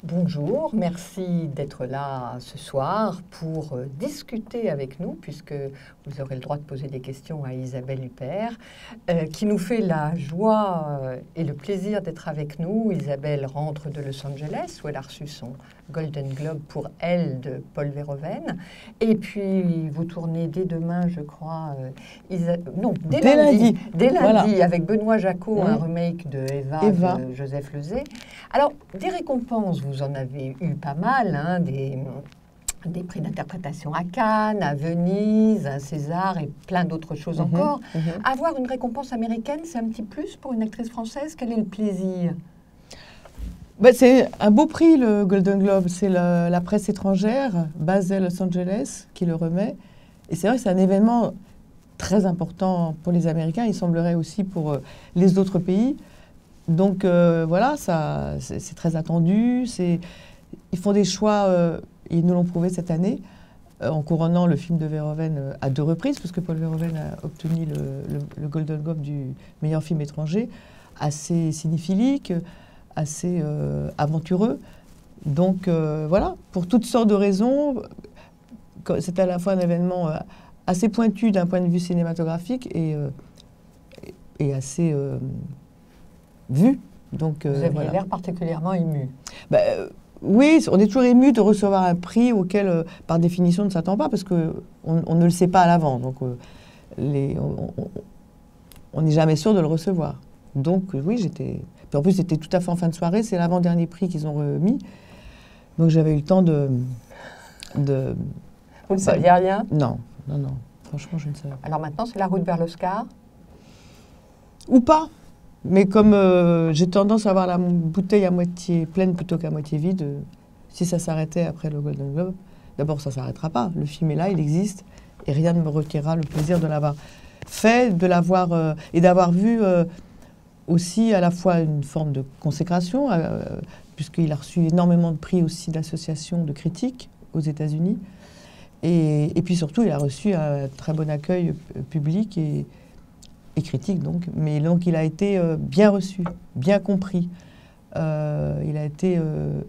Bonjour, merci d'être là ce soir pour discuter avec nous, puisque vous aurez le droit de poser des questions à Isabelle Huppert, qui nous fait la joie et le plaisir d'être avec nous. Isabelle rentre de Los Angeles, où elle a reçu son Golden Globe pour Elle de Paul Verhoeven. Et puis, vous tournez dès demain, je crois, dès lundi. Dès lundi, voilà. Avec Benoît Jacot, un remake de Eva. De Joseph Losey. Alors, des récompenses, vous en avez eu pas mal, hein, des prix d'interprétation à Cannes, à Venise, à César et plein d'autres choses encore. Avoir une récompense américaine, c'est un petit plus pour une actrice française. Quel est le plaisir? C'est un beau prix, le Golden Globe. C'est la presse étrangère, basée à Los Angeles, qui le remet. Et c'est vrai que c'est un événement très important pour les Américains. Il semblerait aussi pour les autres pays. Donc voilà, c'est très attendu. Ils font des choix, ils nous l'ont prouvé cette année, en couronnant le film de Verhoeven à 2 reprises, parce que Paul Verhoeven a obtenu le Golden Globe du meilleur film étranger, assez cinéphilique, assez aventureux. Donc voilà, pour toutes sortes de raisons, c'est à la fois un événement assez pointu d'un point de vue cinématographique et assez vu. Donc, vous aviez l'air particulièrement ému. Oui, on est toujours ému de recevoir un prix auquel, par définition, on ne s'attend pas, parce qu'on ne le sait pas à l'avant. Donc, on n'est jamais sûr de le recevoir. Donc, oui, j'étais... Puis en plus, c'était tout à fait en fin de soirée. C'est l'avant-dernier prix qu'ils ont remis. Donc, j'avais eu le temps de... Vous ne saviez rien? Non. Franchement, je ne savais pas. Alors maintenant, c'est la route vers l'Oscar? Ou pas. Mais comme j'ai tendance à avoir la bouteille à moitié pleine plutôt qu'à moitié vide, si ça s'arrêtait après le Golden Globe, d'abord, ça ne s'arrêtera pas. Le film est là, il existe, et rien ne me retirera le plaisir de l'avoir fait, de l'avoir et d'avoir vu aussi à la fois une forme de consécration, puisqu'il a reçu énormément de prix aussi d'associations de critiques aux États-Unis. Et puis surtout, il a reçu un très bon accueil public et critique, donc. Mais donc, il a été bien reçu, bien compris. Il a été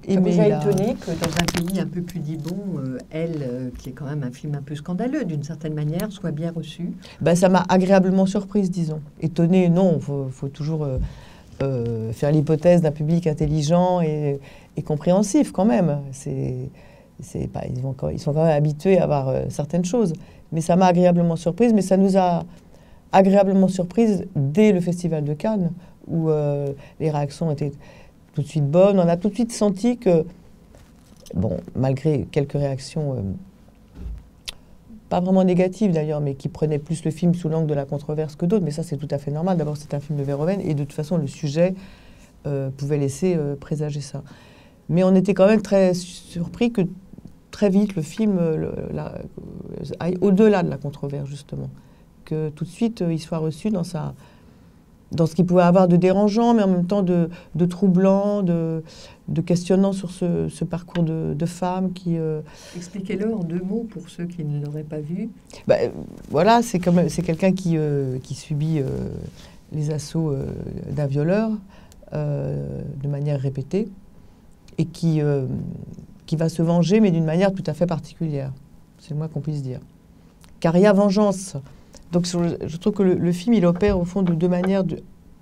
aimé. Ça vous a étonné que dans un pays un peu pudibond, Elle, qui est quand même un film un peu scandaleux d'une certaine manière, soit bien reçu? Ça m'a agréablement surprise, disons. Étonnée, non, faut toujours faire l'hypothèse d'un public intelligent et compréhensif quand même. Ils sont quand même habitués à voir certaines choses. Mais ça m'a agréablement surprise, mais ça nous a agréablement surprise dès le Festival de Cannes, où les réactions étaient tout de suite bonnes. On a tout de suite senti que, malgré quelques réactions, pas vraiment négatives d'ailleurs, mais qui prenaient plus le film sous l'angle de la controverse que d'autres, mais ça c'est tout à fait normal. D'abord c'est un film de Verhoeven, et de toute façon le sujet pouvait laisser présager ça. Mais on était quand même très surpris que très vite le film aille au-delà de la controverse, justement. Que tout de suite, il soit reçu dans ce qu'il pouvait avoir de dérangeant, mais en même temps de troublant, de questionnant sur ce parcours de femme qui... Expliquez-le en 2 mots pour ceux qui ne l'auraient pas vu. Voilà, c'est quelqu'un qui subit les assauts d'un violeur de manière répétée et qui va se venger, mais d'une manière tout à fait particulière. C'est le moins qu'on puisse dire. Car il y a vengeance. Donc je trouve que le film, il opère au fond de 2 manières.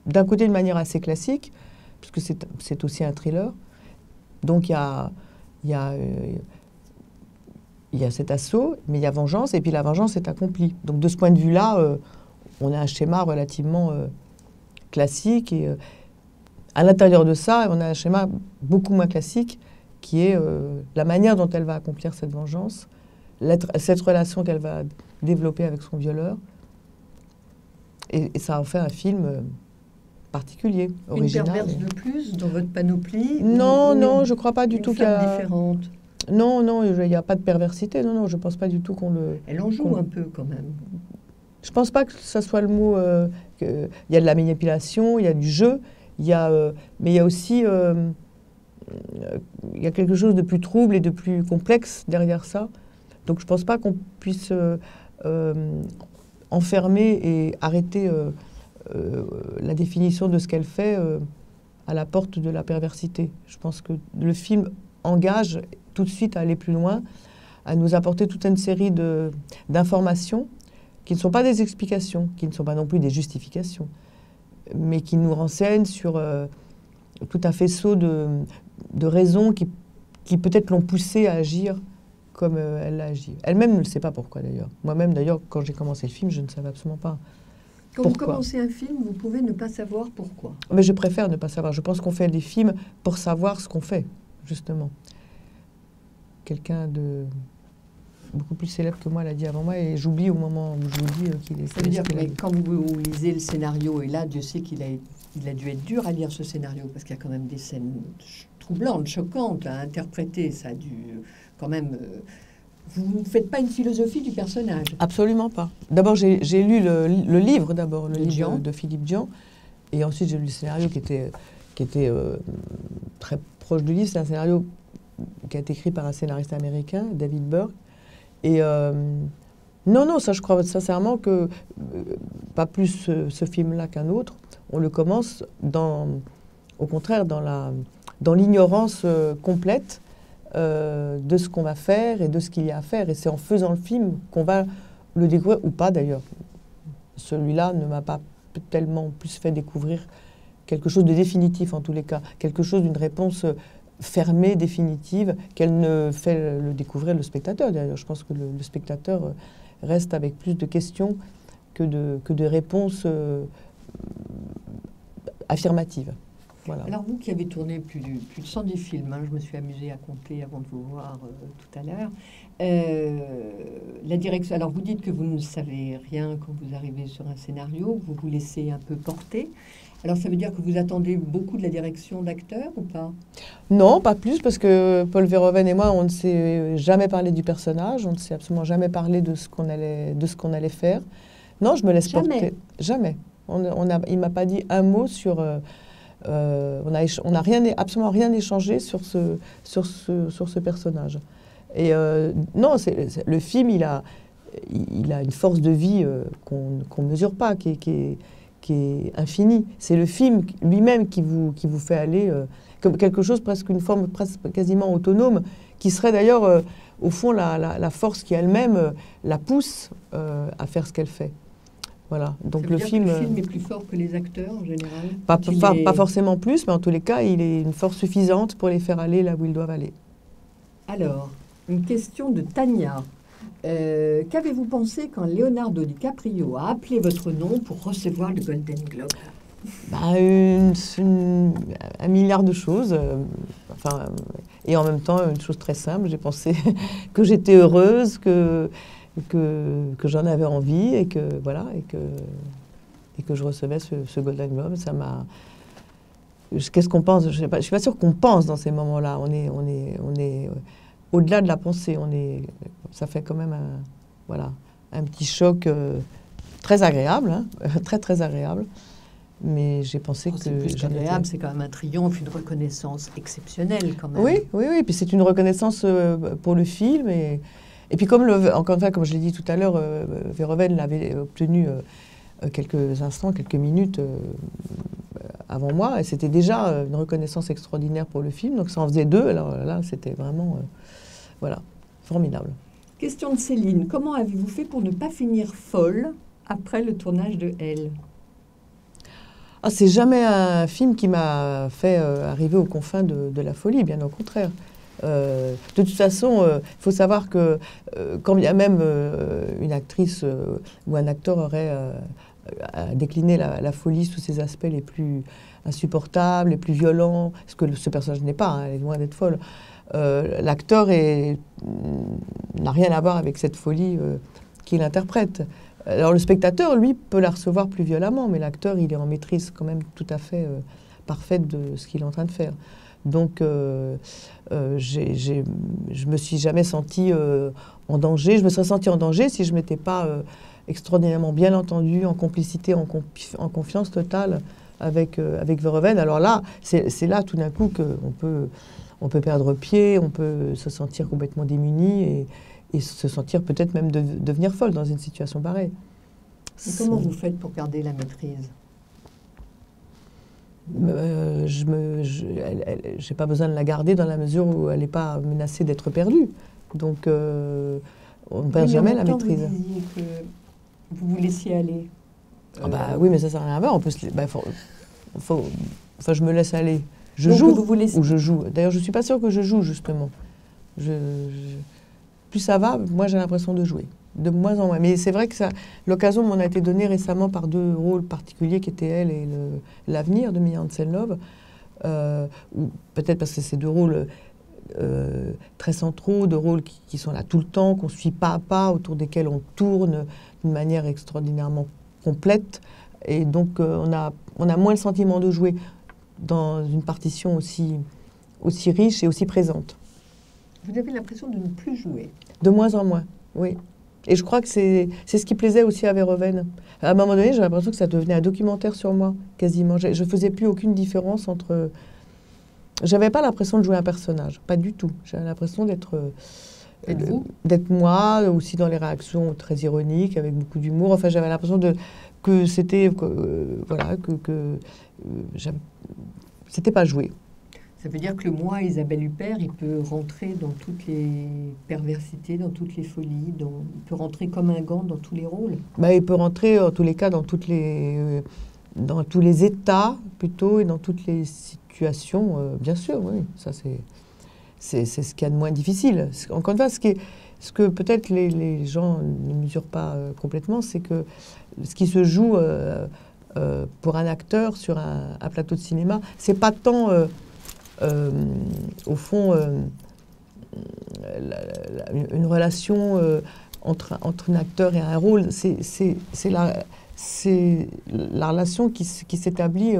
D'un côté, de manière assez classique, puisque c'est aussi un thriller. Donc il y a cet assaut, mais il y a vengeance, et puis la vengeance est accomplie. Donc de ce point de vue-là, on a un schéma relativement classique. Et à l'intérieur de ça, on a un schéma beaucoup moins classique, qui est la manière dont elle va accomplir cette vengeance, cette relation qu'elle va développer avec son violeur. Et ça en fait un film particulier, original. Une perverse de plus dans votre panoplie? Non, je ne crois pas du tout qu'il y a... différente? Non, il n'y a pas de perversité. Non, je ne pense pas du tout qu'on le... Elle en joue un peu quand même. Je ne pense pas que ça soit le mot... Il y a de la manipulation, il y a du jeu, mais il y a aussi... il y a quelque chose de plus trouble et de plus complexe derrière ça. Donc je ne pense pas qu'on puisse enfermer et arrêter la définition de ce qu'elle fait à la porte de la perversité. Je pense que le film engage tout de suite à aller plus loin, à nous apporter toute une série d'informations qui ne sont pas des explications, qui ne sont pas non plus des justifications, mais qui nous renseignent sur tout un faisceau de raisons qui peut-être l'ont poussée à agir comme elle a agi. Elle-même ne le sait pas pourquoi d'ailleurs. Moi-même d'ailleurs, quand j'ai commencé le film, je ne savais absolument pas. Quand vous commencez un film, vous pouvez ne pas savoir pourquoi. Mais je préfère ne pas savoir. Je pense qu'on fait des films pour savoir ce qu'on fait, justement. Quelqu'un de beaucoup plus célèbre que moi l'a dit avant moi, et j'oublie au moment où je vous dis qu'il est... Ça veut dire que quand vous lisez le scénario, et là, Dieu sait qu'il a dû être dur à lire ce scénario, parce qu'il y a quand même des scènes troublantes, choquantes à interpréter. Ça a dû quand même... Vous ne faites pas une philosophie du personnage? Absolument pas. D'abord, j'ai lu le livre, d'abord, le livre de Philippe Dian, et ensuite j'ai lu le scénario qui était très proche du livre. C'est un scénario qui a été écrit par un scénariste américain, David Burke. Et non, ça je crois sincèrement que, pas plus ce film-là qu'un autre, on le commence au contraire dans l'ignorance complète de ce qu'on va faire et de ce qu'il y a à faire. Et c'est en faisant le film qu'on va le découvrir, ou pas d'ailleurs. Celui-là ne m'a pas tellement plus fait découvrir quelque chose de définitif en tous les cas, quelque chose d'une réponse fermée, définitive, qu'elle ne fait le découvrir le spectateur. D'ailleurs, je pense que le spectateur reste avec plus de questions que de réponses affirmatives. Voilà. Alors vous qui avez tourné plus de 110 films, je me suis amusée à compter avant de vous voir tout à l'heure, la direction, alors vous dites que vous ne savez rien quand vous arrivez sur un scénario, vous vous laissez un peu porter. Alors ça veut dire que vous attendez beaucoup de la direction d'acteurs ou pas? Non, pas plus, parce que Paul Verhoeven et moi, on ne s'est jamais parlé du personnage, on ne s'est absolument jamais parlé de ce qu'on allait faire. Non, je me laisse porter. Jamais. Il m'a pas dit un mot sur... on n'a absolument rien échangé sur ce personnage. Et non, le film, il a une force de vie qu'on ne mesure pas, qui est infinie. C'est le film lui-même qui vous fait aller comme quelque chose, presque une forme quasiment autonome, qui serait d'ailleurs, au fond, la force qui elle-même la pousse à faire ce qu'elle fait. Voilà. Donc le film est plus fort que les acteurs en général? Pas forcément plus, mais en tous les cas, il est une force suffisante pour les faire aller là où ils doivent aller. Alors, une question de Tania. Qu'avez-vous pensé quand Leonardo DiCaprio a appelé votre nom pour recevoir le Golden Globe? Un milliard de choses. Et en même temps, une chose très simple. J'ai pensé que j'étais heureuse, que j'en avais envie et que je recevais ce Golden Globe. Ça m'a... Qu'est-ce qu'on pense? Je suis pas sûre qu'on pense dans ces moments-là. On est au-delà de la pensée. Ça fait quand même un petit choc très agréable, hein, très très agréable. Mais j'ai pensé que... C'est plus agréable, c'est quand même un triomphe, une reconnaissance exceptionnelle quand même. Oui. Puis c'est une reconnaissance pour le film. Et puis encore une fois, comme je l'ai dit tout à l'heure, Verhoeven l'avait obtenu quelques minutes avant moi. Et c'était déjà une reconnaissance extraordinaire pour le film. Donc ça en faisait deux. Alors là, c'était vraiment formidable. Question de Céline. Comment avez-vous fait pour ne pas finir folle après le tournage de Elle? C'est jamais un film qui m'a fait arriver aux confins de la folie, bien au contraire. De toute façon, il faut savoir que quand bien même une actrice ou un acteur aurait décliné la folie sous ses aspects les plus insupportables, les plus violents, ce que ce personnage n'est pas, elle est loin d'être folle, l'acteur n'a rien à voir avec cette folie qu'il interprète. Alors le spectateur, lui, peut la recevoir plus violemment, mais l'acteur, il est en maîtrise quand même tout à fait parfaite de ce qu'il est en train de faire. Donc, je me suis jamais sentie en danger. Je me serais sentie en danger si je ne m'étais pas extraordinairement bien entendue, en complicité, en confiance totale avec Verhoeven. Alors là, c'est là tout d'un coup qu'on peut perdre pied, on peut se sentir complètement démuni et se sentir peut-être même devenir folle dans une situation pareille. Et comment vous faites pour garder la maîtrise? j'ai pas besoin de la garder dans la mesure où elle n'est pas menacée d'être perdue. Donc, on ne perd jamais la maîtrise. Vous disiez que vous vous laissiez aller. Oui, mais ça sert à rien à voir. On peut enfin, je me laisse aller. Je Donc, joue vous laissez... ou je joue. D'ailleurs, je ne suis pas sûre que je joue, justement. Plus ça va, moi j'ai l'impression de jouer. De moins en moins. Mais c'est vrai que l'occasion m'en a été donnée récemment par deux rôles particuliers qui étaient elle et l'avenir de Mia Hansen-Løve. Peut-être parce que c'est deux rôles très centraux, deux rôles qui sont là tout le temps, qu'on suit pas à pas, autour desquels on tourne d'une manière extraordinairement complète. Et donc on a moins le sentiment de jouer dans une partition aussi riche et aussi présente. Vous avez l'impression de ne plus jouer? De moins en moins, oui. Et je crois que c'est ce qui plaisait aussi à Verhoeven. À un moment donné, j'ai l'impression que ça devenait un documentaire sur moi, quasiment. Je ne faisais plus aucune différence entre... J'avais pas l'impression de jouer un personnage, pas du tout. J'avais l'impression d'être moi, aussi dans les réactions très ironiques, avec beaucoup d'humour. Enfin, j'avais l'impression que c'était... c'était pas joué. Ça veut dire que le moi, Isabelle Huppert, il peut rentrer dans toutes les perversités, dans toutes les folies, il peut rentrer comme un gant dans tous les rôles. Il peut rentrer, en tous les cas, dans tous les états, plutôt, et dans toutes les situations, bien sûr, oui. Ça, c'est ce qu'il y a de moins difficile. Encore une fois, ce que peut-être les gens ne mesurent pas complètement, c'est que ce qui se joue pour un acteur sur un plateau de cinéma, c'est pas tant... au fond, une relation entre un acteur et un rôle, c'est la relation qui s'établit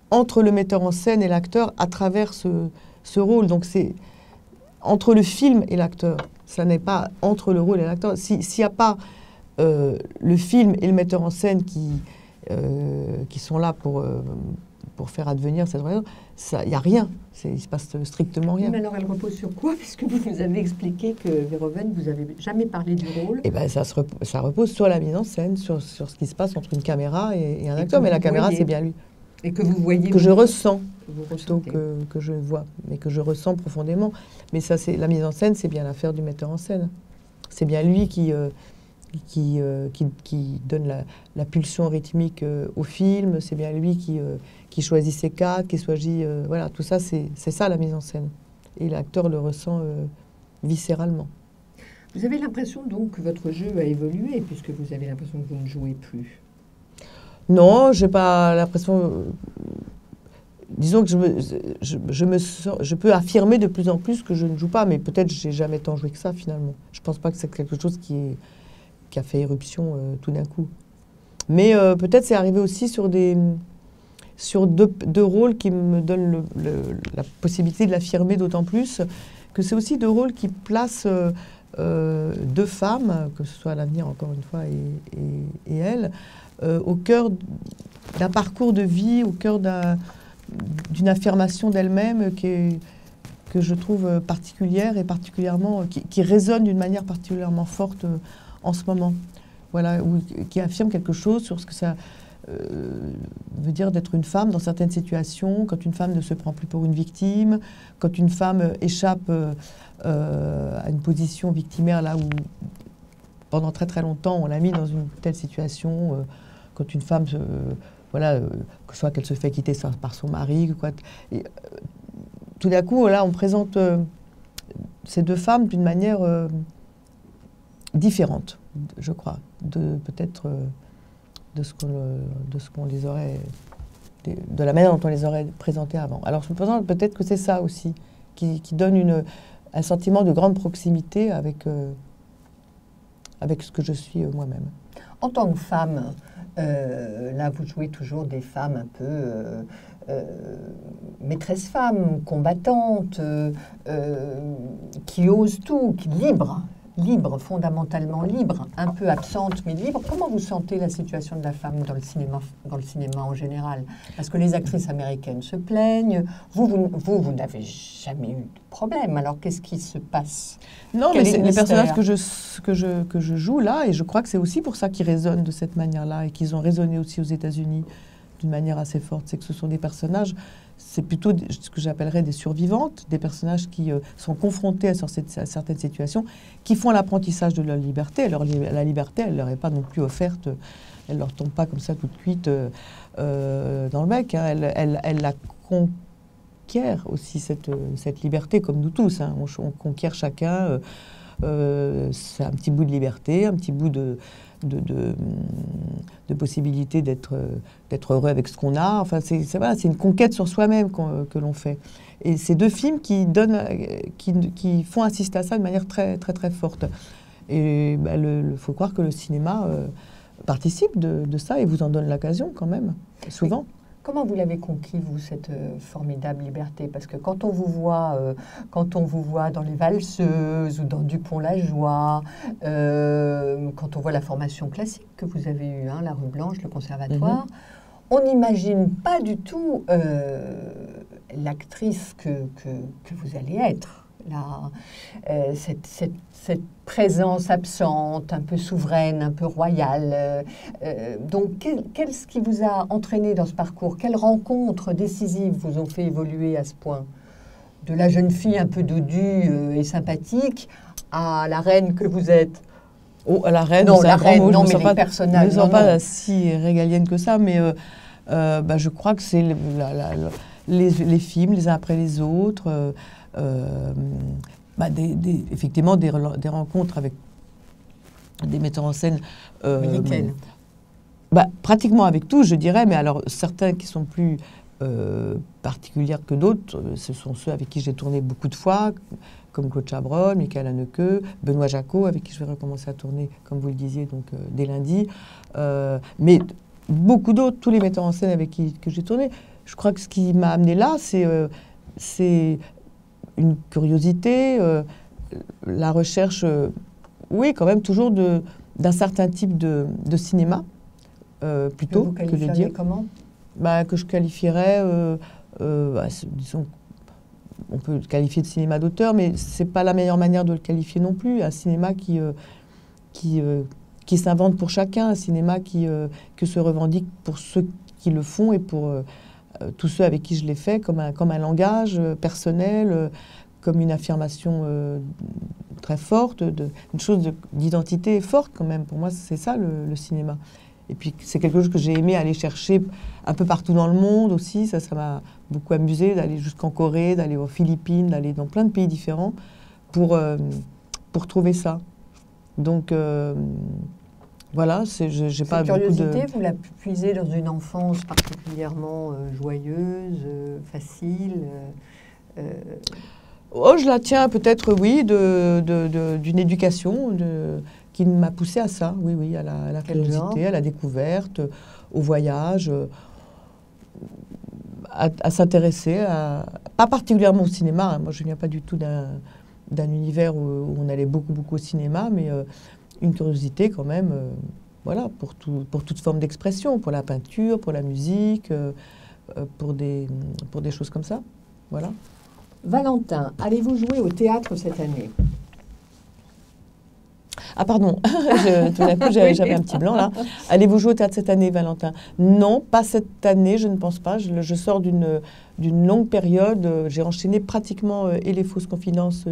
entre le metteur en scène et l'acteur à travers ce rôle. Donc c'est entre le film et l'acteur. Ça n'est pas entre le rôle et l'acteur. S'il n'y a pas le film et le metteur en scène qui sont là pour faire advenir cette relation, il n'y a rien. Il ne se passe strictement rien. Mais alors, elle repose sur quoi? Puisque vous nous avez expliqué que Verhoeven, vous n'avez jamais parlé du rôle. Eh bien, ça repose sur la mise en scène, sur ce qui se passe entre une caméra et un acteur. Mais la caméra, c'est bien lui. Et que vous voyez... Que je ressens, plutôt que je vois, mais que je ressens profondément. Mais ça, la mise en scène, c'est bien l'affaire du metteur en scène. C'est bien lui qui donne la pulsion rythmique au film. C'est bien lui qui choisit ses cadres, qui choisit... voilà, tout ça, c'est ça la mise en scène. Et l'acteur le ressent viscéralement. Vous avez l'impression donc que votre jeu a évolué, puisque vous avez l'impression que vous ne jouez plus? Non, j'ai pas l'impression... Disons que je peux affirmer de plus en plus que je ne joue pas, mais peut-être j'ai jamais tant joué que ça, finalement. Je pense pas que c'est quelque chose qui a fait éruption tout d'un coup. Mais peut-être c'est arrivé aussi sur deux rôles qui me donnent la possibilité de l'affirmer d'autant plus, que c'est aussi deux rôles qui placent deux femmes, que ce soit à l'avenir encore une fois et elle, au cœur d'un parcours de vie, au cœur d'une affirmation d'elle-même que je trouve particulière et particulièrement qui résonne d'une manière particulièrement forte en ce moment. Voilà, qui affirme quelque chose sur ce que ça veut dire d'être une femme dans certaines situations, quand une femme ne se prend plus pour une victime, quand une femme échappe à une position victimaire là où pendant très très longtemps on l'a mis dans une telle situation, quand une femme, que soit qu'elle se fait quitter par son mari, quoi. Et, tout d'un coup, là, on présente ces deux femmes d'une manière différente, je crois, peut-être de ce qu'on les aurait, de la manière dont on les aurait présentées avant. Alors, je me pense peut-être que c'est ça aussi qui donne un sentiment de grande proximité avec ce que je suis moi-même. En tant que femme, là, vous jouez toujours des femmes un peu maîtresses femmes, combattantes, qui osent tout, libres, fondamentalement libres, un peu absentes mais libres. Comment vous sentez la situation de la femme dans le cinéma en général? Parce que les actrices américaines se plaignent. Vous n'avez jamais eu de problème. Alors, qu'est-ce qui se passe? Non, mais c'est les personnages que je joue là, et je crois que c'est aussi pour ça qu'ils résonnent de cette manière-là, et qu'ils ont résonné aussi aux États-Unis. d'une manière assez forte. C'est que ce sont des personnages, c'est plutôt ce que j'appellerais des survivantes, des personnages qui sont confrontés à certaines situations, qui font l'apprentissage de leur liberté. Alors, la liberté, elle ne leur est pas non plus offerte, elle ne leur tombe pas comme ça toute cuite dans le bec. Hein. Elle la conquiert aussi, cette liberté, comme nous tous. Hein. On conquiert chacun c'est un petit bout de liberté, un petit bout de possibilité d'être heureux avec ce qu'on a. Enfin, c'est une conquête sur soi-même que l'on fait. Et ces deux films qui font assister à ça de manière très, très, très forte. Et faut croire que le cinéma participe de ça et vous en donne l'occasion quand même, souvent. Comment vous l'avez conquis, vous, cette formidable liberté? Parce que quand on vous voit dans Les Valseuses ou dans Dupont-la-Joie, quand on voit la formation classique que vous avez eue, hein, la Rue Blanche, le Conservatoire, on n'imagine pas du tout l'actrice que vous allez être. Cette présence absente, un peu souveraine, un peu royale. Donc, qu'est-ce qui vous a entraîné dans ce parcours? Quelles rencontres décisives vous ont fait évoluer à ce point? De la jeune fille un peu dodue et sympathique à la reine que vous êtes. Oh, à la reine, non, la reine, non, mais les personnages. Je ne me sens pas si régalienne que ça, mais je crois que c'est les films, les uns après les autres. Effectivement des rencontres avec des metteurs en scène. Lesquels? Pratiquement avec tous, je dirais, mais alors certains qui sont plus particulières que d'autres, ce sont ceux avec qui j'ai tourné beaucoup de fois, comme Claude Chabrol, Michael Haneke, Benoît Jacot, avec qui je vais recommencer à tourner, comme vous le disiez, donc dès lundi. Mais beaucoup d'autres, tous les metteurs en scène avec qui j'ai tourné. Je crois que ce qui m'a amené là, c'est une curiosité, la recherche, oui, quand même, toujours d'un certain type de cinéma, plutôt vous que de dire. Comment? Que je qualifierais, disons, on peut le qualifier de cinéma d'auteur, mais c'est pas la meilleure manière de le qualifier non plus. Un cinéma qui s'invente pour chacun, un cinéma que se revendique pour ceux qui le font et pour tous ceux avec qui je l'ai fait, comme un langage personnel, comme une affirmation très forte, une chose d'identité forte quand même. Pour moi, c'est ça le cinéma. Et puis, c'est quelque chose que j'ai aimé aller chercher un peu partout dans le monde aussi. Ça m'a beaucoup amusé d'aller jusqu'en Corée, d'aller aux Philippines, d'aller dans plein de pays différents pour trouver ça. Donc, voilà, j'ai pas beaucoup de... Cette curiosité, vous la puisez dans une enfance particulièrement joyeuse, facile je la tiens peut-être, oui, d'une éducation qui m'a poussée à ça, oui, à la curiosité, à la découverte, au voyage, à s'intéresser, pas particulièrement au cinéma. Hein. Moi, je ne viens pas du tout d'un univers où on allait beaucoup, beaucoup au cinéma, mais une curiosité quand même, voilà, pour toute forme d'expression, pour la peinture, pour la musique, pour des choses comme ça, voilà. Valentin, allez-vous jouer au théâtre cette année? Ah pardon, tout d'un coup j'avais un petit blanc là. Allez-vous jouer au théâtre cette année, Valentin? Non, pas cette année, je ne pense pas. Je sors d'une longue période. J'ai enchaîné pratiquement et les fausses confidences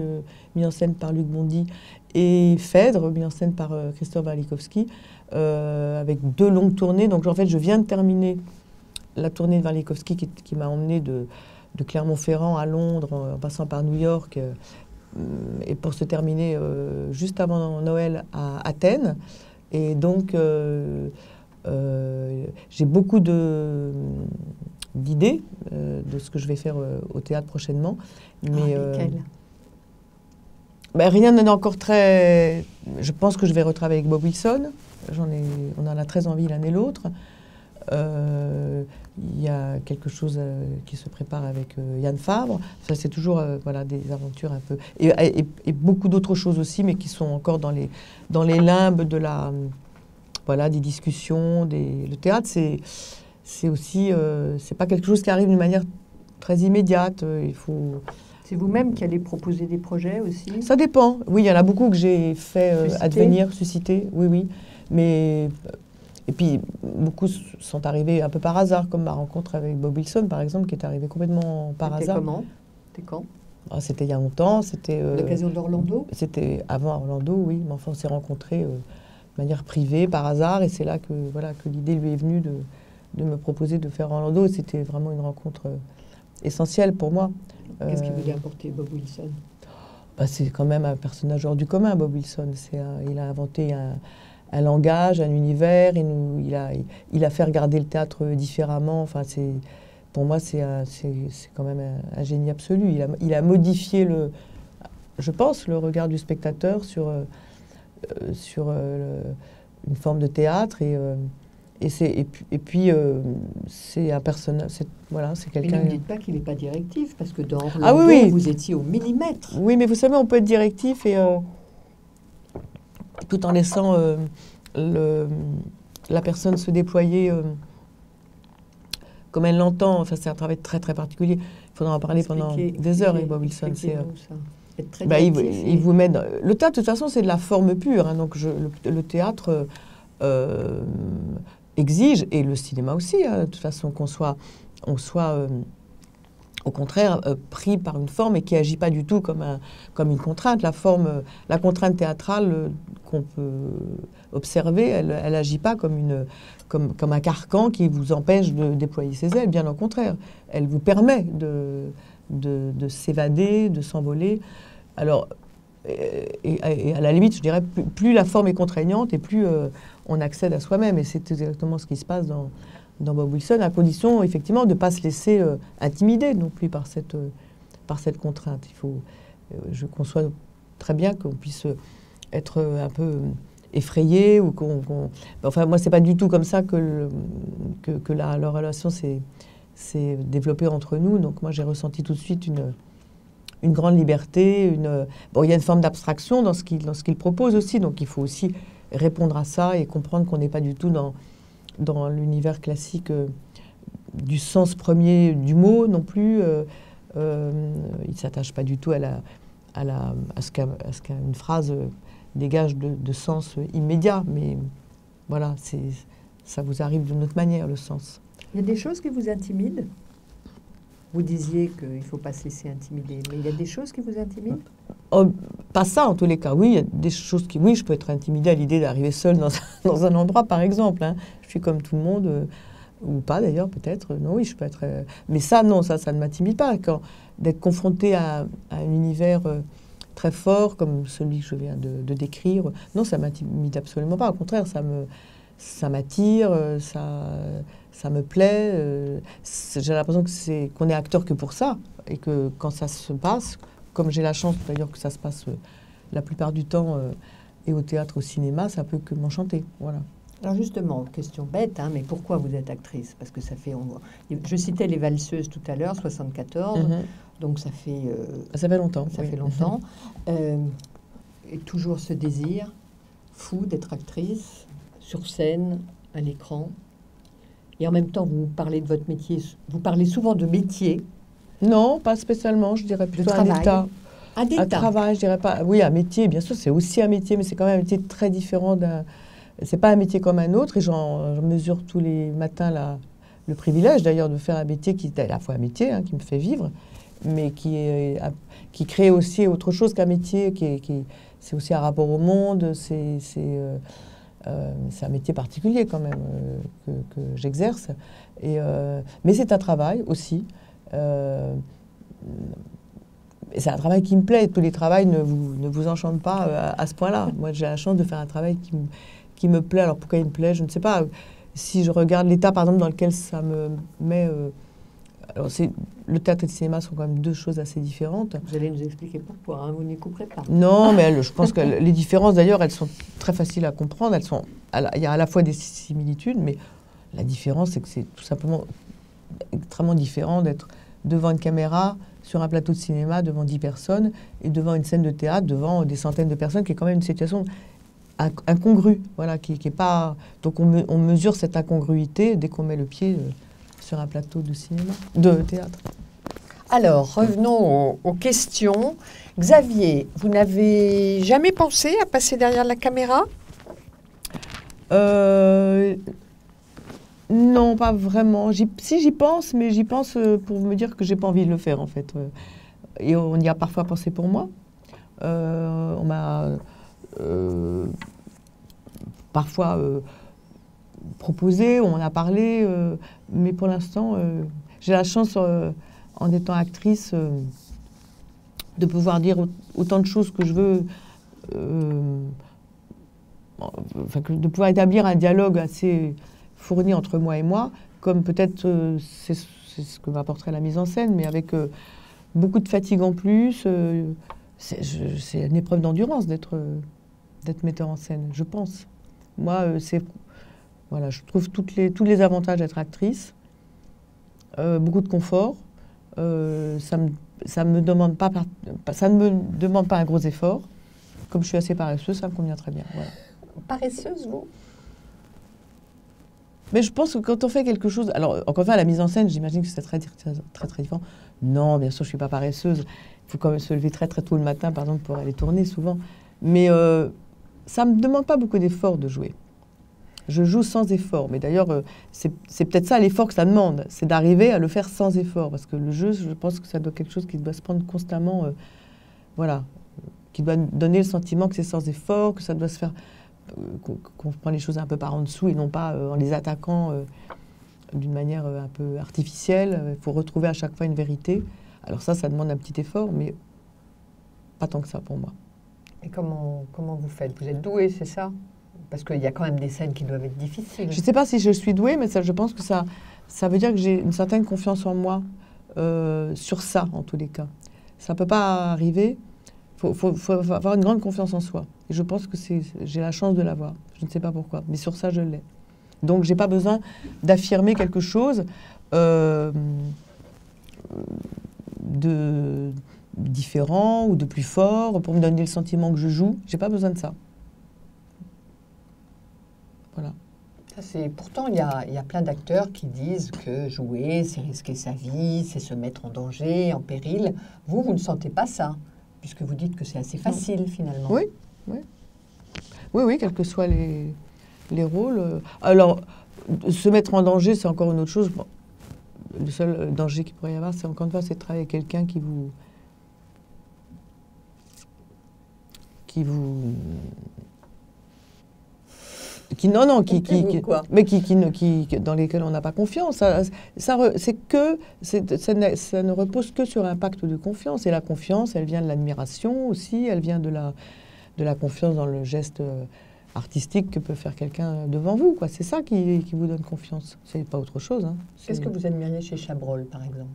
mis en scène par Luc Bondy et Phèdre, mis en scène par Christophe Warlikowski, avec 2 longues tournées. Donc en fait, je viens de terminer la tournée de Warlikowski qui m'a emmené de Clermont-Ferrand à Londres, en passant par New York, et pour se terminer juste avant Noël à Athènes. Et donc, j'ai beaucoup d'idées de ce que je vais faire au théâtre prochainement. Mais lesquelles? Rien n'est encore très... Je pense que je vais retravailler avec Bob Wilson. On en a très envie l'un et l'autre. Il y a quelque chose qui se prépare avec Yann Fabre. Ça, c'est toujours des aventures un peu... Et beaucoup d'autres choses aussi, mais qui sont encore dans les limbes de des discussions. Le théâtre, c'est aussi... c'est pas quelque chose qui arrive d'une manière très immédiate. Il faut... C'est vous-même qui allez proposer des projets aussi? Ça dépend. Oui, il y en a beaucoup que j'ai fait advenir, susciter. Oui. Mais Et puis, beaucoup sont arrivés un peu par hasard, comme ma rencontre avec Bob Wilson, par exemple, qui est arrivée complètement par hasard. C'était comment? C'était quand? C'était il y a longtemps. C'était l'occasion d'Orlando? C'était avant Orlando, oui. Mais enfin, on s'est rencontrés de manière privée, par hasard. Et c'est là que, voilà, que l'idée lui est venue de me proposer de faire Orlando. C'était vraiment une rencontre essentielle pour moi. Qu'est-ce qui vous a apporté, Bob Wilson? C'est quand même un personnage hors du commun, Bob Wilson. Il a inventé un langage, un univers. Il a fait regarder le théâtre différemment. Enfin, pour moi, c'est quand même un génie absolu. Il a modifié, je pense, le regard du spectateur sur une forme de théâtre. Et puis, c'est un personnage, voilà, c'est quelqu'un... Mais ne me dites pas qu'il n'est pas directif, parce que dans Orlando, Ah oui. Vous étiez au millimètre. Oui, mais vous savez, on peut être directif et tout en laissant la personne se déployer comme elle l'entend. Enfin, c'est un travail très, très particulier. Il faudra en parler pendant des heures avec Bob Wilson. Il vous met dans... Le théâtre, de toute façon, c'est de la forme pure. Hein, donc, le théâtre... exige, et le cinéma aussi, hein, de toute façon, qu'on soit au contraire pris par une forme et qui agit pas du tout comme une contrainte. La contrainte théâtrale qu'on peut observer, elle agit pas comme un carcan qui vous empêche de déployer ses ailes. Bien au contraire, elle vous permet de s'évader, de s'envoler. Alors, et à la limite, je dirais, plus la forme est contraignante et plus on accède à soi-même. Et c'est exactement ce qui se passe dans Bob Wilson, à condition, effectivement, de ne pas se laisser intimider non plus par cette contrainte. Je conçois très bien qu'on puisse être un peu effrayé ou Enfin, moi, c'est pas du tout comme ça que la relation s'est développée entre nous. Donc, moi, j'ai ressenti tout de suite une grande liberté. Il y a une forme d'abstraction dans ce qu'il propose aussi. Donc, il faut aussi répondre à ça et comprendre qu'on n'est pas du tout dans l'univers classique du sens premier du mot non plus. Il ne s'attache pas du tout à ce qu'une phrase dégage de sens immédiat. Mais voilà, ça vous arrive d'une autre manière, le sens. Il y a des choses qui vous intimident? Vous disiez qu'il ne faut pas se laisser intimider, mais il y a des choses qui vous intimident? Pas ça, en tous les cas. Oui, il y a des choses qui... Oui, je peux être intimidée à l'idée d'arriver seule dans un endroit, par exemple. Hein. Je suis comme tout le monde, ou pas d'ailleurs, peut-être. Non, oui, je peux être... Mais ça, non, ça ne m'intimide pas. D'être confrontée à un univers très fort, comme celui que je viens de décrire, non, ça ne m'intimide absolument pas. Au contraire, ça m'attire, ça me plaît. J'ai l'impression qu'on est acteur que pour ça. Et que quand ça se passe, comme j'ai la chance d'ailleurs que ça se passe la plupart du temps et au théâtre, au cinéma, ça peut que m'enchanter. Voilà. Alors justement, question bête, hein, mais pourquoi vous êtes actrice? Parce que ça fait... Je citais Les Valseuses tout à l'heure, 74, donc ça fait... ça fait longtemps. Ça fait longtemps. Et toujours ce désir fou d'être actrice, sur scène, à l'écran. Et en même temps, vous parlez de votre métier, vous parlez souvent de métier. Non, pas spécialement, je dirais plutôt un état. Un travail, je dirais pas. Oui, un métier, bien sûr, c'est aussi un métier, mais c'est quand même un métier très différent c'est pas un métier comme un autre, et j'en mesure tous les matins le privilège d'ailleurs de faire un métier qui est à la fois un métier, hein, qui me fait vivre, mais qui crée aussi autre chose qu'un métier, c'est aussi un rapport au monde, c'est un métier particulier quand même que j'exerce. Mais c'est un travail aussi. C'est un travail qui me plaît. Tous les travails ne vous enchantent pas à ce point-là. Moi, j'ai la chance de faire un travail qui me plaît. Alors, pourquoi il me plaît? Je ne sais pas. Si je regarde l'état, par exemple, dans lequel ça me met... alors, le théâtre et le cinéma sont quand même deux choses assez différentes. Vous allez nous expliquer pourquoi, hein, vous n'y couperez pas. Non, mais je pense que les différences, d'ailleurs, elles sont très faciles à comprendre. Il y a à la fois des similitudes, mais la différence, c'est que c'est tout simplement extrêmement différent d'être devant une caméra, sur un plateau de cinéma, devant 10 personnes, et devant une scène de théâtre, devant des centaines de personnes, qui est quand même une situation incongrue. Voilà, qui est pas... Donc on mesure cette incongruité dès qu'on met le pied sur un plateau de théâtre. Alors, revenons aux questions. Xavier, vous n'avez jamais pensé à passer derrière la caméra? Non, pas vraiment. Si j'y pense, mais j'y pense pour me dire que j'ai pas envie de le faire en fait. Et on y a parfois pensé pour moi. On m'a parfois proposé, on en a parlé, mais pour l'instant, j'ai la chance, en étant actrice, de pouvoir dire autant de choses que je veux, de pouvoir établir un dialogue assez fourni entre moi et moi, comme peut-être c'est ce que m'apporterait la mise en scène, mais avec beaucoup de fatigue en plus. C'est une épreuve d'endurance d'être metteur en scène, je pense. Moi, voilà, je trouve tous les avantages d'être actrice. Beaucoup de confort. Ça ne me demande pas un gros effort. Comme je suis assez paresseuse, ça me convient très bien. Voilà. Paresseuse, vous? Mais je pense que quand on fait quelque chose... Alors, encore une fois, la mise en scène, j'imagine que c'est très différent. Non, bien sûr, je ne suis pas paresseuse. Il faut quand même se lever très tôt le matin, par exemple, pour aller tourner souvent. Mais ça ne me demande pas beaucoup d'efforts de jouer. Je joue sans effort. Mais d'ailleurs, c'est peut-être ça l'effort que ça demande. C'est d'arriver à le faire sans effort. Parce que le jeu, je pense que ça doit être quelque chose qui doit se prendre constamment... voilà. Qui doit donner le sentiment que c'est sans effort, que ça doit se faire... qu'on prend les choses un peu par en dessous et non pas en les attaquant d'une manière un peu artificielle. Il faut retrouver à chaque fois une vérité. Alors ça demande un petit effort, mais pas tant que ça pour moi. Et comment vous faites? Vous êtes douée, c'est ça? Parce qu'il y a quand même des scènes qui doivent être difficiles. Je ne sais pas si je suis douée, mais je pense que ça veut dire que j'ai une certaine confiance en moi sur ça, en tous les cas. Ça ne peut pas arriver. Il faut avoir une grande confiance en soi. Et je pense que j'ai la chance de l'avoir. Je ne sais pas pourquoi, mais sur ça, je l'ai. Donc, je n'ai pas besoin d'affirmer quelque chose de différent ou de plus fort pour me donner le sentiment que je joue. Je n'ai pas besoin de ça. Voilà. Pourtant, il y a plein d'acteurs qui disent que jouer, c'est risquer sa vie, c'est se mettre en danger, en péril. Vous ne sentez pas ça, puisque vous dites que c'est assez facile, finalement. Oui, quels que soient les rôles. Alors, se mettre en danger, c'est encore une autre chose. Bon, le seul danger qu'il pourrait y avoir, c'est encore une fois, c'est de travailler avec quelqu'un qui dans lesquels on n'a pas confiance. Ça ne repose que sur un pacte de confiance. Et la confiance, elle vient de l'admiration aussi, elle vient de la confiance dans le geste artistique que peut faire quelqu'un devant vous. C'est ça qui vous donne confiance. C'est pas autre chose. Hein. Qu'est-ce que vous admiriez chez Chabrol, par exemple?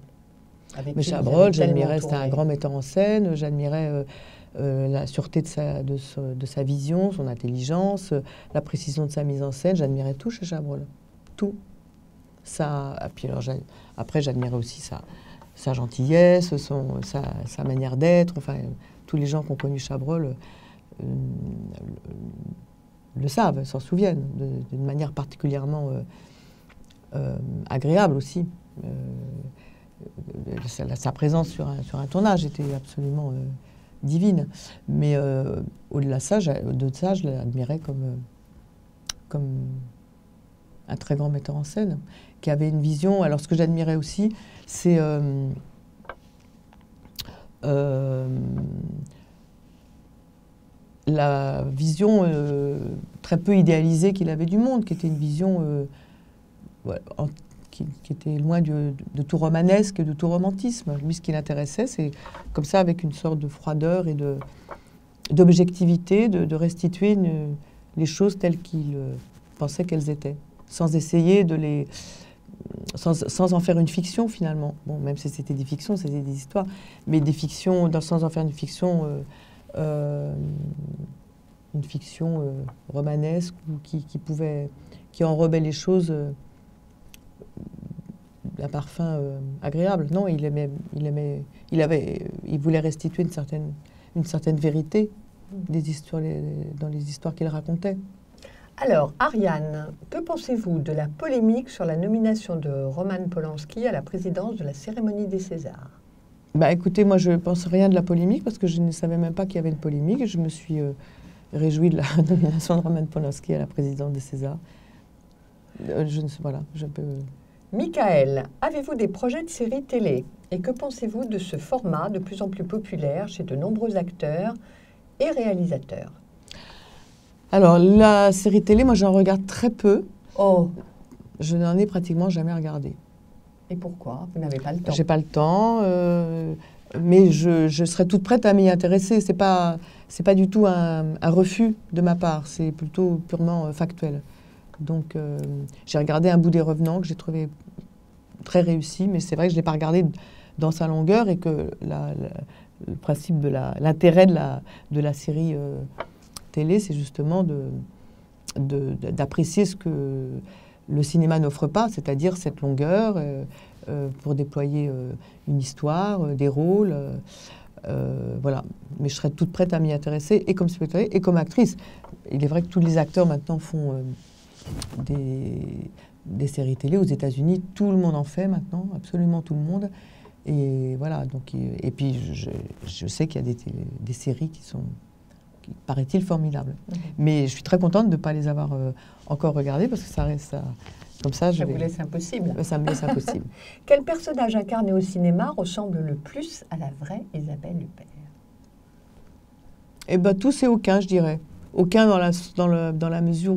Mais Chabrol, j'admirais, c'était un grand metteur en scène, j'admirais la sûreté de sa vision, son intelligence, la précision de sa mise en scène. J'admirais tout chez Chabrol. Tout. Après, j'admirais aussi sa gentillesse, sa manière d'être. Enfin, tous les gens qui ont connu Chabrol le savent, s'en souviennent, d'une manière particulièrement agréable aussi. Sa présence sur un tournage était absolument divine. Mais au-delà de ça, je l'admirais comme un très grand metteur en scène, qui avait une vision. Alors, ce que j'admirais aussi, c'est la vision très peu idéalisée qu'il avait du monde, qui était une vision qui était loin de tout romanesque, de tout romantisme. Lui, ce qui l'intéressait, c'est comme ça, avec une sorte de froideur et d'objectivité, de restituer les choses telles qu'il pensait qu'elles étaient, sans essayer sans en faire une fiction, finalement. Bon, même si c'était des fictions, c'était des histoires, mais des fictions, sans en faire une fiction romanesque, ou qui enrobait les choses d'un parfum agréable. Non, il voulait restituer une certaine vérité dans les histoires qu'il racontait. Alors, Ariane, que pensez-vous de la polémique sur la nomination de Roman Polanski à la présidence de la cérémonie des Césars? Écoutez, moi, je ne pense rien de la polémique, parce que je ne savais même pas qu'il y avait une polémique. Je me suis réjouis de la nomination de Roman Polanski à la présidence des Césars. Je ne sais, voilà, je peux... Michael, avez-vous des projets de séries télé? Et que pensez-vous de ce format de plus en plus populaire chez de nombreux acteurs et réalisateurs? Alors, la série télé, moi, j'en regarde très peu. Oh, Je n'en ai pratiquement jamais regardé. et pourquoi? Vous n'avez pas le temps. J'ai pas le temps, mais je serais toute prête à m'y intéresser. C'est pas du tout un refus de ma part, c'est plutôt purement factuel. Donc, j'ai regardé Un bout des revenants que j'ai trouvé très réussi, mais c'est vrai que je l'ai pas regardé dans sa longueur et que le principe de l'intérêt de la série télé, c'est justement d'apprécier ce que le cinéma n'offre pas, c'est-à-dire cette longueur pour déployer une histoire, des rôles. Voilà. Mais je serais toute prête à m'y intéresser, et comme spectatrice et comme actrice. Il est vrai que tous les acteurs maintenant font des séries télé aux États-Unis. Tout le monde en fait maintenant, absolument tout le monde. Et voilà. Donc, et puis, je sais qu'il y a des séries qui sont, paraît-il, formidables. Mais je suis très contente de ne pas les avoir encore regardées, parce que ça reste... Comme ça, vous laisse impossible. Ça me laisse impossible. Quel personnage incarné au cinéma ressemble le plus à la vraie Isabelle Huppert? Eh bien, tous et aucun, je dirais. Aucun dans la mesure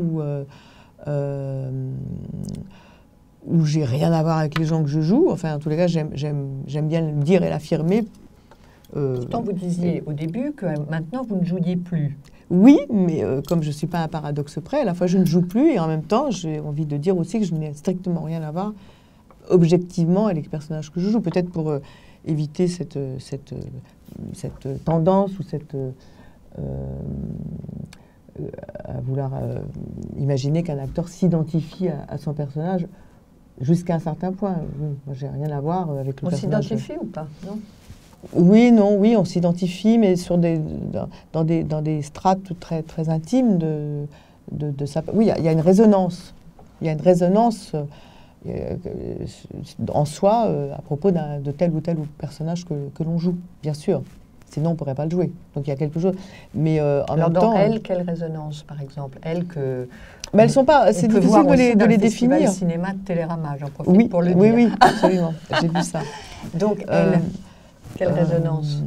où j'ai rien à voir avec les gens que je joue. Enfin, en tous les cas, j'aime bien le dire et l'affirmer. Pourtant, vous disiez au début que maintenant, vous ne jouiez plus. Oui, mais comme je ne suis pas un paradoxe près, à la fois je ne joue plus et en même temps, j'ai envie de dire aussi que je n'ai strictement rien à voir objectivement avec les personnages que je joue. Peut-être pour éviter cette tendance ou à vouloir imaginer qu'un acteur s'identifie à son personnage jusqu'à un certain point. Moi, j'ai rien à voir avec le personnage. On s'identifie ou pas, non? Oui, non, oui, on s'identifie, mais dans des strates très, très intimes de sa... Oui, il y a une résonance. Il y a une résonance en soi à propos de tel ou tel personnage que l'on joue, bien sûr. Sinon, on ne pourrait pas le jouer. Donc, il y a quelque chose. Mais en même temps... Elle, quelle résonance, par exemple? Elle que... Mais elles sont pas... C'est difficile de les définir. Le cinéma de Télérama, j'en profite pour le dire. Oui, absolument. J'ai vu ça. Donc, elle... Quelle résonance?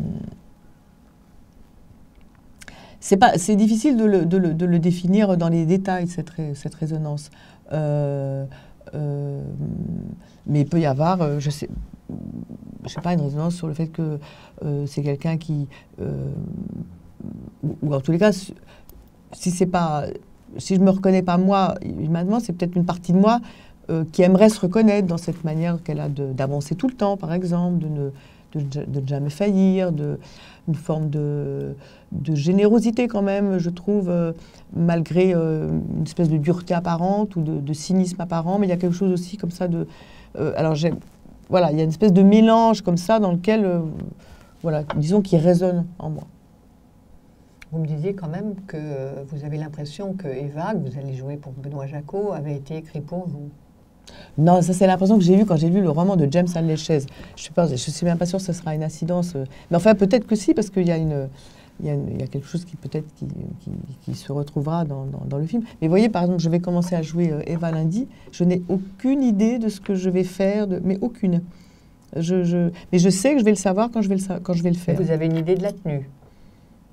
C'est difficile de le définir dans les détails, cette résonance. Mais il peut y avoir, je sais pas, une résonance sur le fait que c'est quelqu'un qui... ou en tous les cas, si je ne me reconnais pas moi, maintenant, c'est peut-être une partie de moi qui aimerait se reconnaître dans cette manière qu'elle a d'avancer tout le temps, par exemple, de ne jamais faillir, une forme de générosité quand même, je trouve, malgré une espèce de dureté apparente ou de cynisme apparent, mais il y a quelque chose aussi comme ça de... voilà, il y a une espèce de mélange comme ça dans lequel, voilà, disons, qui résonne en moi. Vous me disiez quand même que vous avez l'impression que Eva, que vous allez jouer pour Benoît Jacot, avait été écrit pour vous. Non, ça c'est l'impression que j'ai eue quand j'ai lu le roman de James Hadley Chase. Je suis même pas sûre que ce sera une incidence. Mais enfin, peut-être que si, parce qu'il y a quelque chose qui peut-être qui se retrouvera dans le film. Mais vous voyez, par exemple, je vais commencer à jouer Eva lundi. Je n'ai aucune idée de ce que je vais faire, mais aucune. Mais je sais que je vais le savoir quand je vais le faire. Vous avez une idée de la tenue?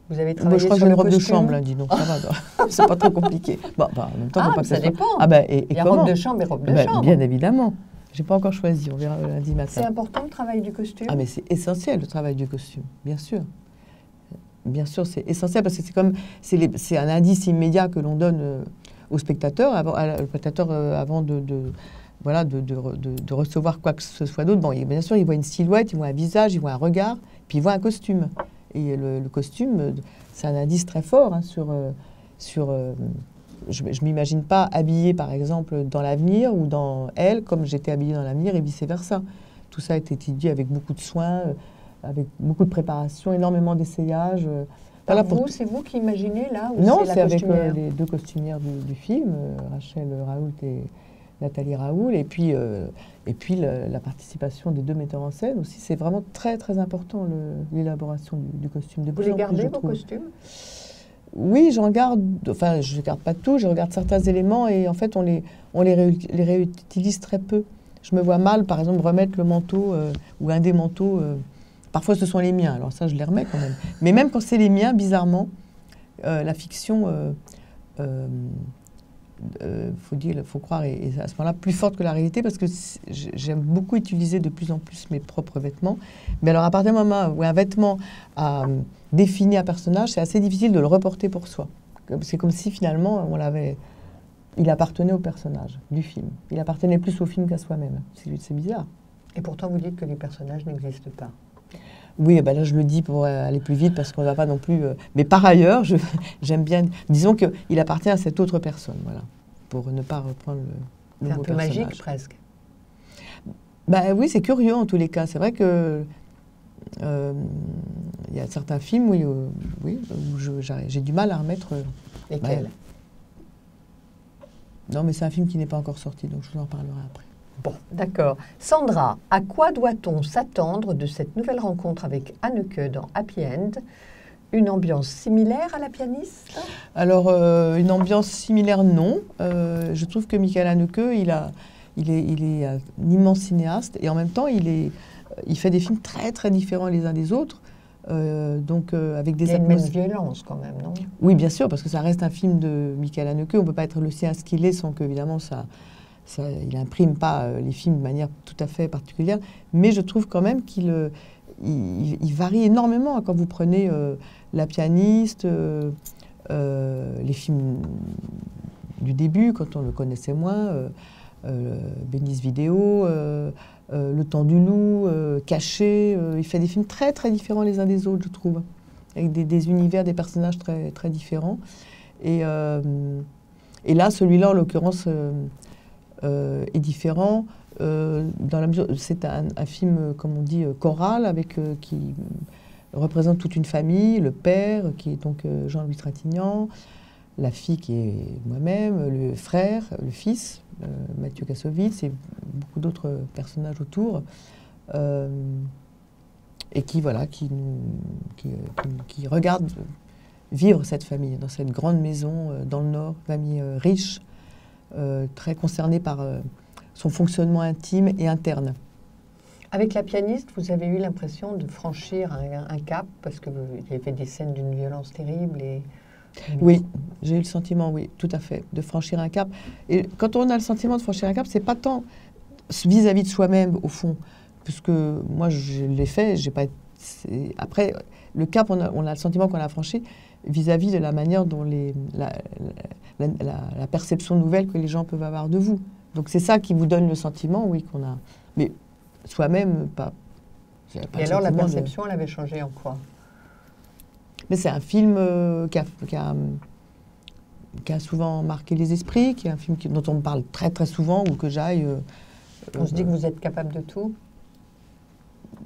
Vous avez travaillé je crois que sur j'ai le une robe de costume? chambre lundi, donc ça va. C'est pas trop compliqué. Bon, en même temps, faut pas que ça dépend. Et il y a comment? robe de chambre et robe de chambre. Bien évidemment. J'ai pas encore choisi, on verra lundi matin. C'est important le travail du costume? Ah, mais c'est essentiel le travail du costume, bien sûr. Bien sûr, c'est essentiel parce que c'est un indice immédiat que l'on donne au spectateur, avant de recevoir quoi que ce soit d'autre. Bon, bien sûr, il voit une silhouette, il voit un visage, il voit un regard, puis il voit un costume. Et le costume, c'est un indice très fort je ne m'imagine pas habillée, par exemple, dans l'avenir ou dans Elle, comme j'étais habillée dans l'avenir et vice-versa. Tout ça a été étudié avec beaucoup de soin, avec beaucoup de préparation, énormément d'essayages. C'est vous qui imaginez, là? Ou non, c'est avec costumière les deux costumières du film, Rachel Raoult et Nathalie Raoult, et puis la participation des deux metteurs en scène aussi. C'est vraiment très, très important, l'élaboration du costume. Vous les gardez, vos costumes? Oui, je regarde, enfin, je regarde pas tout, je regarde certains éléments et en fait, les réutilise très peu. Je me vois mal, par exemple, remettre le manteau ou un des manteaux. Parfois, ce sont les miens, alors ça, je les remets quand même. Mais même quand c'est les miens, bizarrement, la fiction, faut croire, est à ce moment-là plus forte que la réalité parce que j'aime beaucoup utiliser de plus en plus mes propres vêtements. Mais alors, à partir du moment où un vêtement a défini un personnage, c'est assez difficile de le reporter pour soi. C'est comme si finalement, il appartenait au personnage du film. Il appartenait plus au film qu'à soi-même. C'est bizarre. Et pourtant, vous dites que les personnages n'existent pas. Oui, ben là je le dis pour aller plus vite parce qu'on ne va pas non plus... Mais par ailleurs, j'aime bien... Disons qu'il appartient à cette autre personne, voilà, pour ne pas reprendre le mot personnage. C'est un peu magique presque. Ben oui, c'est curieux en tous les cas. C'est vrai que y a certains films où j'ai du mal à remettre... Lesquels? Non, mais c'est un film qui n'est pas encore sorti, donc je vous en parlerai après. Bon, d'accord. Sandra, à quoi doit-on s'attendre de cette nouvelle rencontre avec Anneke dans Happy End? Une ambiance similaire à La Pianiste? Alors, une ambiance similaire, non. Je trouve que Michael Haneke, il est un immense cinéaste et en même temps, il fait des films très, très différents les uns des autres. Avec des il y a une même violence quand même, non? Oui, bien sûr, parce que ça reste un film de Michael Haneke. On ne peut pas être le cinéaste qu'il est sans qu'évidemment, il n'imprime pas les films de manière tout à fait particulière. Mais je trouve quand même qu'il varie énormément. Quand vous prenez La Pianiste, les films du début, quand on le connaissait moins, Bénice Vidéo, Le Temps du Loup, Caché. Il fait des films très, très différents les uns des autres, je trouve, avec des univers, des personnages très, très différents. Et là, celui-là, en l'occurrence, est différent. C'est un film, comme on dit, choral, qui représente toute une famille, le père, qui est donc Jean-Louis Trintignant, la fille qui est moi-même, le frère, le fils, Mathieu Kassovitz, et beaucoup d'autres personnages autour, et qui regardent vivre cette famille, dans cette grande maison dans le Nord, famille riche, très concernée par son fonctionnement intime et interne. Avec La Pianiste, vous avez eu l'impression de franchir un cap, parce qu'il y avait des scènes d'une violence terrible et... Oui, j'ai eu le sentiment, oui, tout à fait, de franchir un cap. Et quand on a le sentiment de franchir un cap, c'est pas tant vis-à-vis de soi-même, au fond, puisque moi, je l'ai fait, j'ai pas... Après, le cap, on a le sentiment qu'on a franchi vis-à-vis de la manière dont la perception nouvelle que les gens peuvent avoir de vous. Donc c'est ça qui vous donne le sentiment, oui, qu'on a... Mais soi-même, pas... Et alors, la perception, elle avait changé en quoi? Mais c'est un film qui a souvent marqué les esprits, qui est un film dont on me parle très très souvent, ou que j'aille... on se dit que vous êtes capable de tout?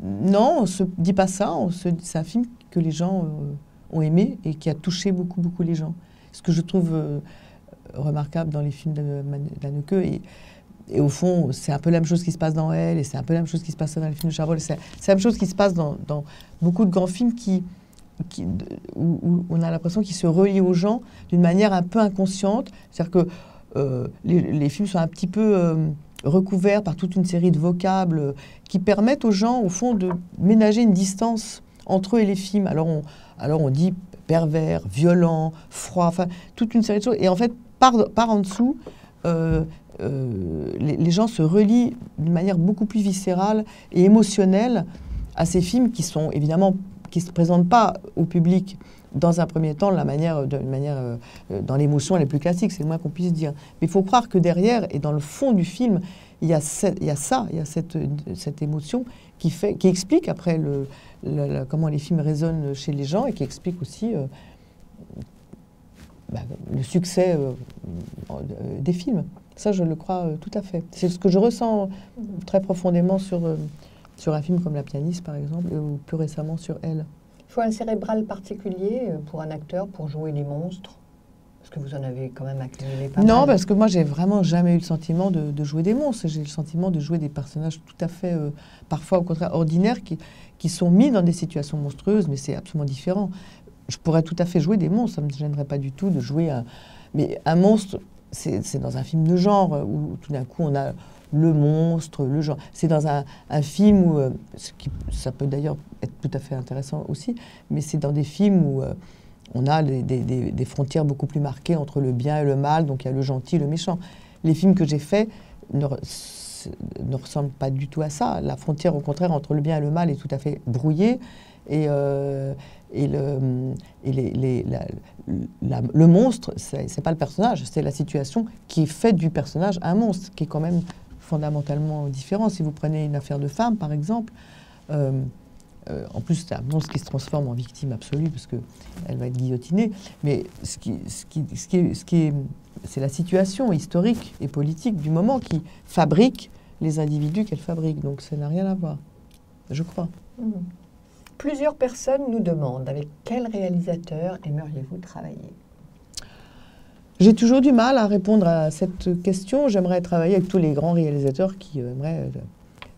Non, on ne se dit pas ça. C'est un film que les gens ont aimé et qui a touché beaucoup, beaucoup les gens. Ce que je trouve remarquable dans les films d'Haneke. Et au fond, c'est un peu la même chose qui se passe dans Elle, et c'est un peu la même chose qui se passe dans les films de Chabrol. C'est la même chose qui se passe dans beaucoup de grands films où on a l'impression qu'ils se relient aux gens d'une manière un peu inconsciente. C'est-à-dire que les films sont un petit peu recouverts par toute une série de vocables qui permettent aux gens, au fond, de ménager une distance entre eux et les films. Alors on dit pervers, violent, froid, enfin, toute une série de choses. Et en fait, par en dessous, les gens se relient d'une manière beaucoup plus viscérale et émotionnelle à ces films qui sont évidemment... qui ne se présentent pas au public dans un premier temps dans l'émotion la plus classique, c'est le moins qu'on puisse dire. Mais il faut croire que derrière et dans le fond du film, il y a cette émotion qui explique après comment les films résonnent chez les gens et qui explique aussi le succès des films. Ça, je le crois tout à fait. C'est ce que je ressens très profondément sur un film comme La Pianiste, par exemple, ou plus récemment sur Elle. Il faut un cérébral particulier pour un acteur pour jouer les monstres? Parce que vous en avez quand même accumulé pas mal. Non, parce que moi, j'ai vraiment jamais eu le sentiment de jouer des monstres. J'ai le sentiment de jouer des personnages tout à fait, parfois au contraire, ordinaires, qui sont mis dans des situations monstrueuses, mais c'est absolument différent. je pourrais tout à fait jouer des monstres, ça ne me gênerait pas du tout de jouer un... Mais un monstre, c'est dans un film de genre, où tout d'un coup on a le monstre, le genre. C'est dans un film où, ça peut d'ailleurs être tout à fait intéressant aussi, mais c'est dans des films où on a des frontières beaucoup plus marquées entre le bien et le mal, donc il y a le gentil et le méchant. Les films que j'ai faits ne ressemblent pas du tout à ça. La frontière, au contraire, entre le bien et le mal est tout à fait brouillée. Et le monstre, c'est pas le personnage, c'est la situation qui fait du personnage un monstre, qui est quand même fondamentalement différent. Si vous prenez une affaire de femme, par exemple, en plus c'est un monstre qui se transforme en victime absolue parce qu'elle va être guillotinée, mais c'est la situation historique et politique du moment qui fabrique les individus qu'elle fabrique. Donc ça n'a rien à voir, je crois. Mmh. Plusieurs personnes nous demandent avec quel réalisateur aimeriez-vous travailler? J'ai toujours du mal à répondre à cette question. J'aimerais travailler avec tous les grands réalisateurs qui aimeraient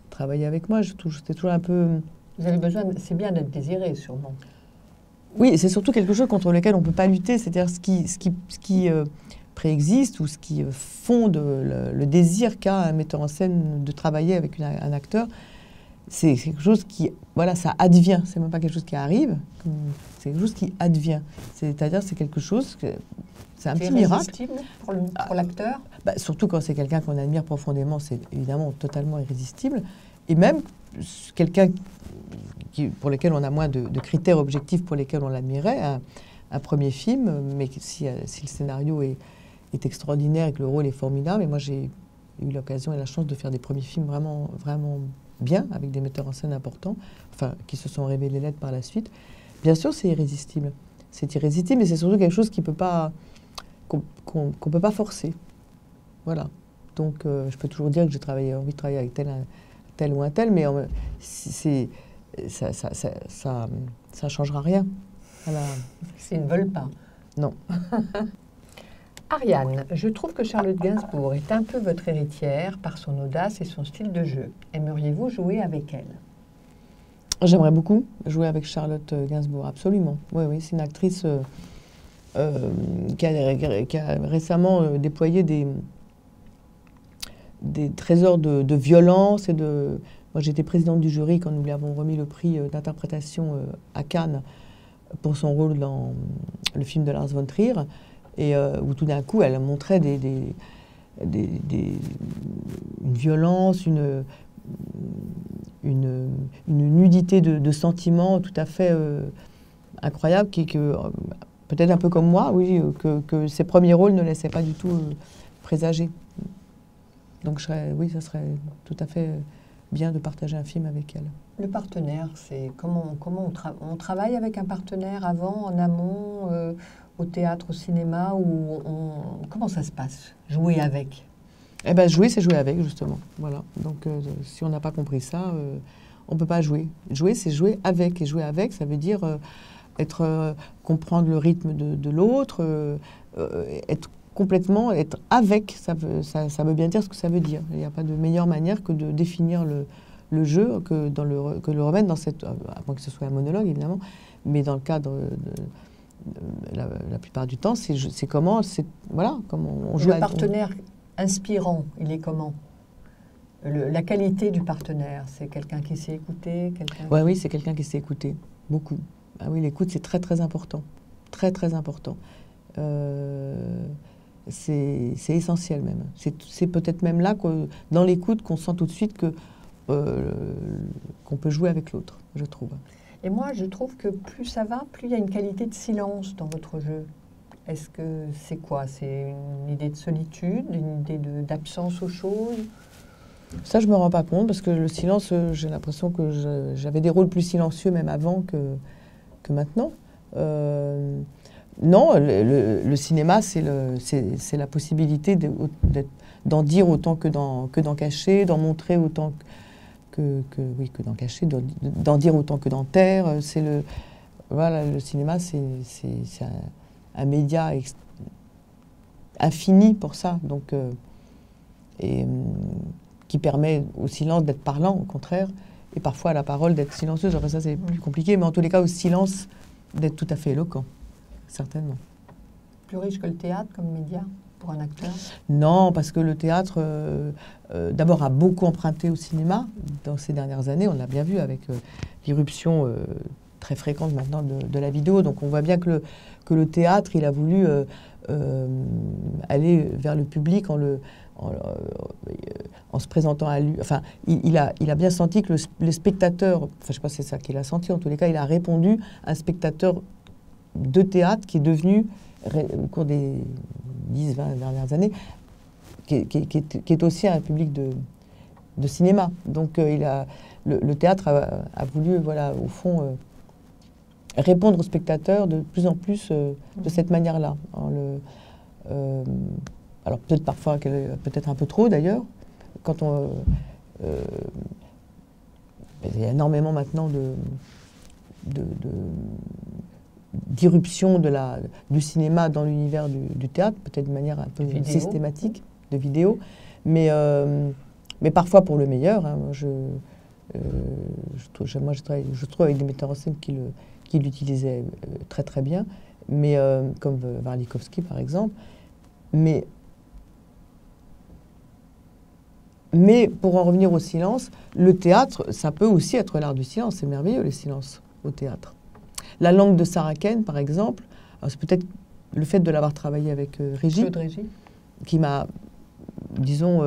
travailler avec moi. C'est toujours un peu... Vous avez besoin, c'est bien d'être désiré, sûrement. Oui, c'est surtout quelque chose contre lequel on ne peut pas lutter. C'est-à-dire ce qui préexiste ou ce qui fonde le désir qu'a un metteur en scène de travailler avec un acteur. C'est quelque chose qui, voilà, ça advient. C'est même pas quelque chose qui arrive, c'est quelque chose qui advient. C'est-à-dire, c'est quelque chose, c'est un petit miracle. C'est irrésistible pour l'acteur? Surtout quand c'est quelqu'un qu'on admire profondément, c'est évidemment totalement irrésistible. Et même quelqu'un pour lequel on a moins de critères objectifs pour lesquels on l'admirait, un premier film, mais si le scénario est extraordinaire et que le rôle est formidable, et moi j'ai eu l'occasion et la chance de faire des premiers films vraiment, vraiment bien, avec des metteurs en scène importants, enfin, qui se sont révélés l'être par la suite. Bien sûr, c'est irrésistible. C'est irrésistible, mais c'est surtout quelque chose qu'on peut pas forcer. Voilà. Donc, je peux toujours dire que j'ai envie de travailler avec tel ou un tel, mais ça changera rien. Voilà. S'ils ne veulent pas. Non. Ariane, je trouve que Charlotte Gainsbourg est un peu votre héritière par son audace et son style de jeu. Aimeriez-vous jouer avec elle? J'aimerais beaucoup jouer avec Charlotte Gainsbourg, absolument. Oui, oui, c'est une actrice qui a récemment déployé des trésors de violence et de... Moi, j'étais présidente du jury quand nous lui avons remis le prix d'interprétation à Cannes pour son rôle dans le film de Lars von Trier. Et où tout d'un coup, elle montrait une violence, une nudité de sentiments tout à fait incroyable, peut-être un peu comme moi, oui, que ses premiers rôles ne laissaient pas du tout présager. Donc, oui, ça serait tout à fait bien de partager un film avec elle. Le partenaire, c'est comment on travaille avec un partenaire avant, en amont, au théâtre, au cinéma, comment ça se passe, jouer avec? Eh bien, jouer, c'est jouer avec, justement. Voilà. Donc, si on n'a pas compris ça, on ne peut pas jouer. Jouer, c'est jouer avec. Et jouer avec, ça veut dire comprendre le rythme de l'autre, être avec. Ça veut bien dire ce que ça veut dire. Il n'y a pas de meilleure manière que de définir le jeu, que le remettre dans cette... à moins que ce soit un monologue, évidemment, mais dans le cadre la plupart du temps, c'est comment on joue. Le partenaire inspirant, il est comment? La qualité du partenaire, c'est quelqu'un qui sait écouter, Oui, c'est quelqu'un qui sait écouter, beaucoup. Ah oui, l'écoute, c'est très, très important. Très, très important. C'est essentiel même. C'est peut-être même là, dans l'écoute, qu'on sent tout de suite qu'on peut jouer avec l'autre, je trouve. Et moi, je trouve que plus ça va, plus il y a une qualité de silence dans votre jeu. Est-ce que c'est quoi? C'est une idée de solitude, une idée d'absence aux choses? Ça, je ne me rends pas compte, parce que le silence, j'ai l'impression que j'avais des rôles plus silencieux même avant que maintenant. Non, le cinéma, c'est la possibilité d'en dire autant que d'en cacher, d'en montrer autant que d'en cacher, d'en dire autant que d'en taire. Voilà, le cinéma, c'est un média infini pour ça, donc, qui permet au silence d'être parlant, au contraire, et parfois à la parole d'être silencieuse. Enfin, ça, c'est plus compliqué, mais en tous les cas, au silence, d'être tout à fait éloquent, certainement. Plus riche que le théâtre comme média pour un acteur? Non, parce que le théâtre, d'abord, a beaucoup emprunté au cinéma dans ces dernières années. On l'a bien vu avec l'irruption très fréquente maintenant de la vidéo. Donc on voit bien que le théâtre, il a voulu aller vers le public en se présentant à lui. Enfin, il a bien senti que le spectateur, enfin je ne sais pas si c'est ça qu'il a senti, en tous les cas, il a répondu à un spectateur de théâtre qui est devenu, au cours des 10-20 dernières années, qui est aussi un public de cinéma. Donc le théâtre a voulu, voilà, au fond, répondre aux spectateurs de plus en plus de cette manière-là. Alors peut-être parfois, peut-être un peu trop d'ailleurs, quand il y a énormément maintenant d'irruption du cinéma dans l'univers du théâtre, peut-être de manière un peu systématique, de vidéo, mais parfois pour le meilleur. Hein. Moi, je trouve avec des metteurs en scène qui l'utilisaient très très bien, mais comme Warlikowski par exemple. Mais pour en revenir au silence, le théâtre, ça peut aussi être l'art du silence. C'est merveilleux, les silences au théâtre. La langue de Sarah Kane, par exemple, c'est peut-être le fait de l'avoir travaillé avec Régis, qui m'a, disons,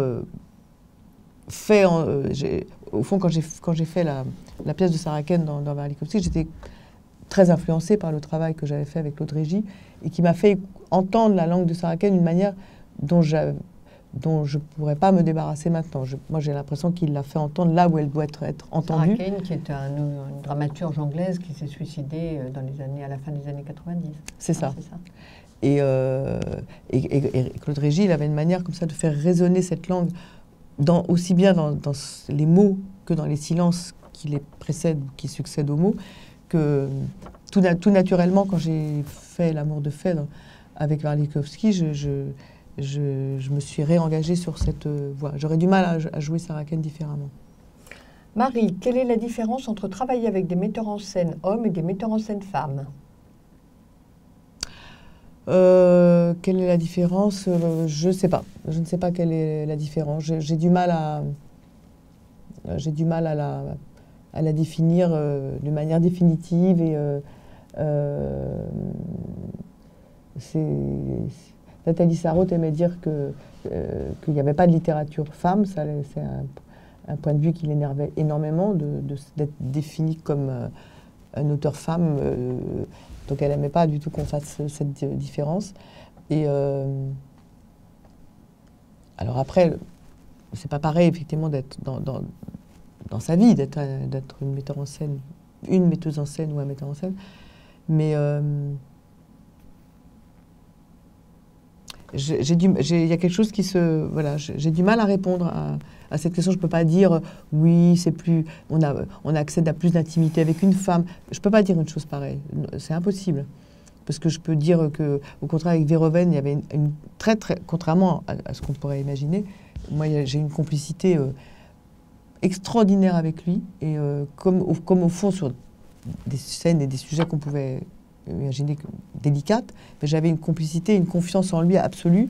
fait... au fond, quand j'ai fait la pièce de Sarah Kane dans Warlikowski, j'étais très influencée par le travail que j'avais fait avec Claude Régis et qui m'a fait entendre la langue de Sarah Kane d'une manière dont je ne pourrais pas me débarrasser maintenant. Moi, j'ai l'impression qu'il l'a fait entendre là où elle doit être entendue. Sarah Kane, qui est une dramaturge anglaise qui s'est suicidée à la fin des années 90. C'est ça. Et Claude Régis, il avait une manière comme ça de faire résonner cette langue, aussi bien dans les mots que dans les silences qui les précèdent, qui succèdent aux mots, que tout naturellement, quand j'ai fait L'amour de Phèdre avec Warlikowski, je me suis réengagée sur cette voie. J'aurais du mal à jouer Sarah Kane différemment. Marie, quelle est la différence entre travailler avec des metteurs en scène hommes et des metteurs en scène femmes? Quelle est la différence? Je ne sais pas. Je ne sais pas quelle est la différence. J'ai du mal à la définir de manière définitive. Et Nathalie Sarraute aimait dire qu'il n'y avait pas de littérature femme. C'est un point de vue qui l'énervait énormément d'être défini comme un auteur femme. Donc elle n'aimait pas du tout qu'on fasse cette différence. Et alors après, c'est pas pareil effectivement d'être dans sa vie, d'être une metteur en scène, une metteuse en scène ou un metteur en scène. Mais il y a quelque chose qui se... Voilà, j'ai du mal à répondre à cette question. Je ne peux pas dire, oui, c'est plus... On accède à plus d'intimité avec une femme. Je ne peux pas dire une chose pareille. C'est impossible. Parce que je peux dire qu'au contraire, avec Verhoeven, il y avait une très, très... Contrairement à ce qu'on pourrait imaginer, moi, j'ai une complicité extraordinaire avec lui. Et comme au fond, sur des scènes et des sujets qu'on pouvait... imaginer délicate, mais j'avais une complicité, une confiance en lui absolue.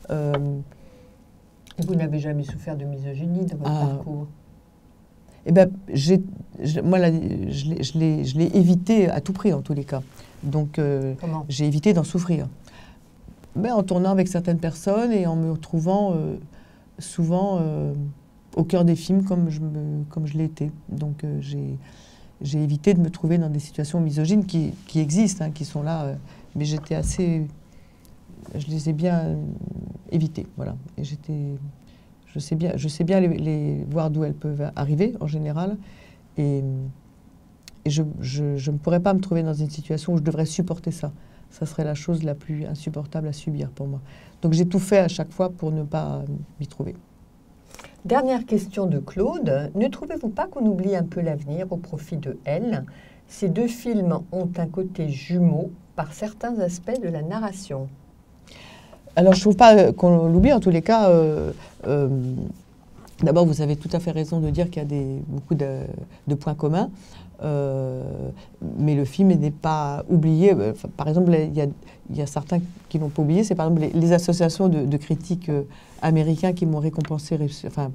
Vous n'avez jamais souffert de misogynie dans votre parcours? Eh ben, moi, je l'ai évité à tout prix, en tous les cas. Donc, j'ai évité d'en souffrir. Mais en tournant avec certaines personnes et en me retrouvant souvent au cœur des films comme je l'ai été. Donc, j'ai évité de me trouver dans des situations misogynes qui existent, hein, qui sont là, mais j'étais assez... Je les ai bien évitées, voilà. Et je sais bien les voir d'où elles peuvent arriver, en général, et je ne pourrais pas me trouver dans une situation où je devrais supporter ça. Ça serait la chose la plus insupportable à subir pour moi. Donc j'ai tout fait à chaque fois pour ne pas m'y trouver. Dernière question de Claude. Ne trouvez-vous pas qu'on oublie un peu l'avenir au profit de Elle? Ces deux films ont un côté jumeau par certains aspects de la narration. Alors, je ne trouve pas qu'on l'oublie. En tous les cas, d'abord, vous avez tout à fait raison de dire qu'il y a beaucoup de points communs. Mais le film n'est pas oublié. Par exemple, il y a certains qui n'ont pas oublié. C'est par exemple les associations de critiques américains qui m'ont récompensé. Enfin,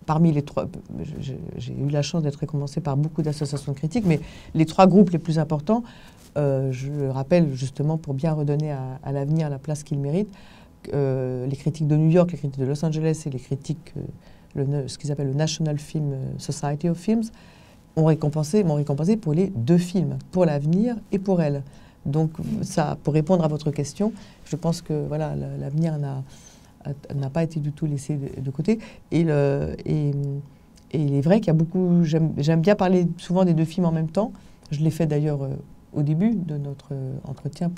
parmi les 3, j'ai eu la chance d'être récompensé par beaucoup d'associations de critiques, mais les 3 groupes les plus importants, je le rappelle justement pour bien redonner à l'avenir la place qu'il mérite, les critiques de New York, les critiques de Los Angeles et les critiques, ce qu'ils appellent le National Film Society of Films, m'ont récompensé pour les 2 films, pour l'avenir et pour Elle. Donc, ça, pour répondre à votre question, je pense que voilà, l'avenir n'a pas été du tout laissé de côté. Et il est vrai qu'il y a beaucoup... J'aime bien parler souvent des 2 films en même temps. Je l'ai fait d'ailleurs au début de notre entretien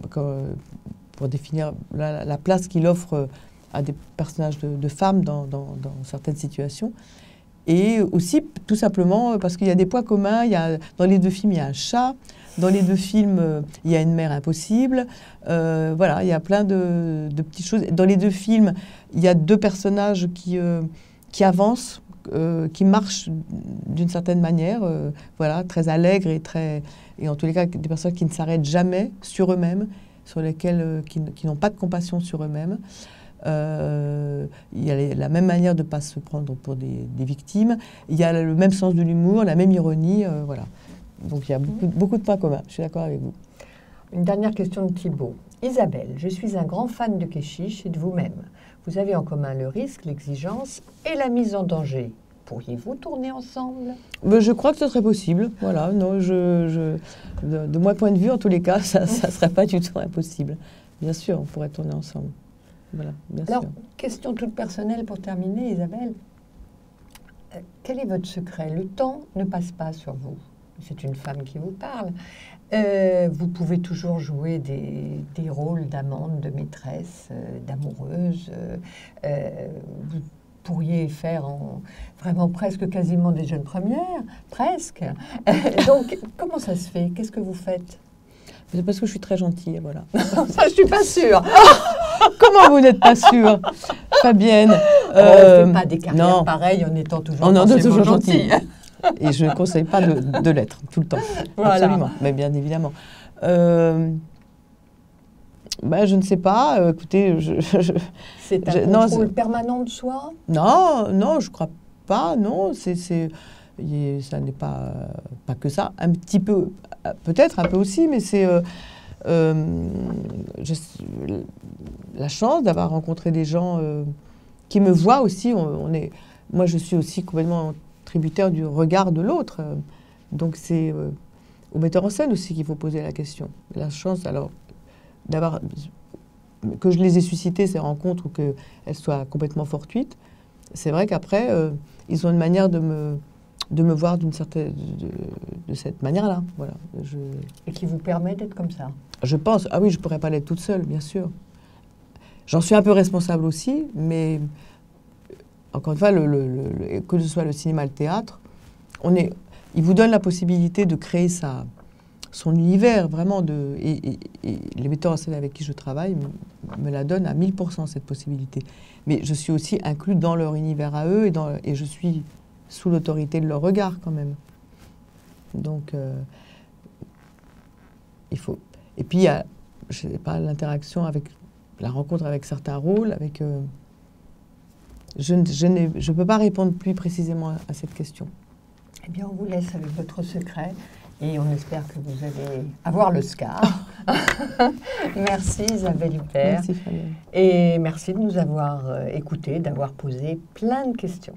pour définir la place qu'il offre à des personnages de femmes dans certaines situations. Et aussi, tout simplement, parce qu'il y a des points communs. Dans les 2 films, il y a un chat. Dans les 2 films, il y a une mère impossible. Voilà, il y a plein de petites choses. Dans les 2 films, il y a 2 personnages qui avancent, qui marchent d'une certaine manière, voilà, très allègres et en tous les cas, des personnes qui ne s'arrêtent jamais sur eux-mêmes, sur lesquelles qui n'ont pas de compassion sur eux-mêmes. Il y a la même manière de ne pas se prendre pour des victimes. Il y a le même sens de l'humour, la même ironie, voilà. Donc il y a beaucoup de points communs, je suis d'accord avec vous. Une dernière question de Thibault. Isabelle, je suis un grand fan de Keshish et de vous-même. Vous avez en commun le risque, l'exigence et la mise en danger. Pourriez-vous tourner ensemble ? Je crois que ce serait possible. Voilà, non, de mon point de vue, en tous les cas, ça ne serait pas du tout impossible. Bien sûr, on pourrait tourner ensemble. Voilà, bien sûr. Alors, question toute personnelle pour terminer, Isabelle. Quel est votre secret ? Le temps ne passe pas sur vous. C'est une femme qui vous parle. Vous pouvez toujours jouer des rôles d'amante, de maîtresse, d'amoureuse. Vous pourriez faire vraiment presque quasiment des jeunes premières, presque. Donc, comment ça se fait ? Qu'est-ce que vous faites ? C'est parce que je suis très gentille, voilà. Ça, je suis pas sûre. Comment vous n'êtes pas sûre, Fabienne? On ne fait pas des carrières pareilles en étant toujours gentille. Et je ne conseille pas de l'être tout le temps. Voilà. Absolument, mais bien évidemment. Je ne sais pas. Écoutez, c'est un contrôle permanent de soi? Non, je ne crois pas. Non, ça n'est pas que ça. Un petit peu, peut-être un peu aussi, mais c'est la chance d'avoir rencontré des gens qui me voient aussi. Moi, je suis aussi complètement tributaire du regard de l'autre. Donc, c'est au metteur en scène aussi qu'il faut poser la question. La chance, alors, que je les ai suscitées, ces rencontres, ou qu'elles soient complètement fortuites, c'est vrai qu'après, ils ont une manière de me voir de cette manière-là. Voilà. Et qui vous permet d'être comme ça? Je pense. Ah oui, je ne pourrais pas l'être toute seule, bien sûr. J'en suis un peu responsable aussi, mais encore une fois, que ce soit le cinéma, le théâtre, il vous donne la possibilité de créer son univers, vraiment. Et les metteurs en scène avec qui je travaille me la donnent à 1000%, cette possibilité. Mais je suis aussi inclus dans leur univers à eux, et je suis sous l'autorité de leur regard, quand même. Donc, il faut... Et puis, il y a, je sais pas, l'interaction avec... la rencontre avec certains rôles, avec... je ne peux pas répondre plus précisément à cette question. Eh bien, on vous laisse avec votre secret et on espère que vous allez avoir le Scar. Merci Isabelle Huppert. Merci Fabienne. Et merci de nous avoir écoutés, d'avoir posé plein de questions.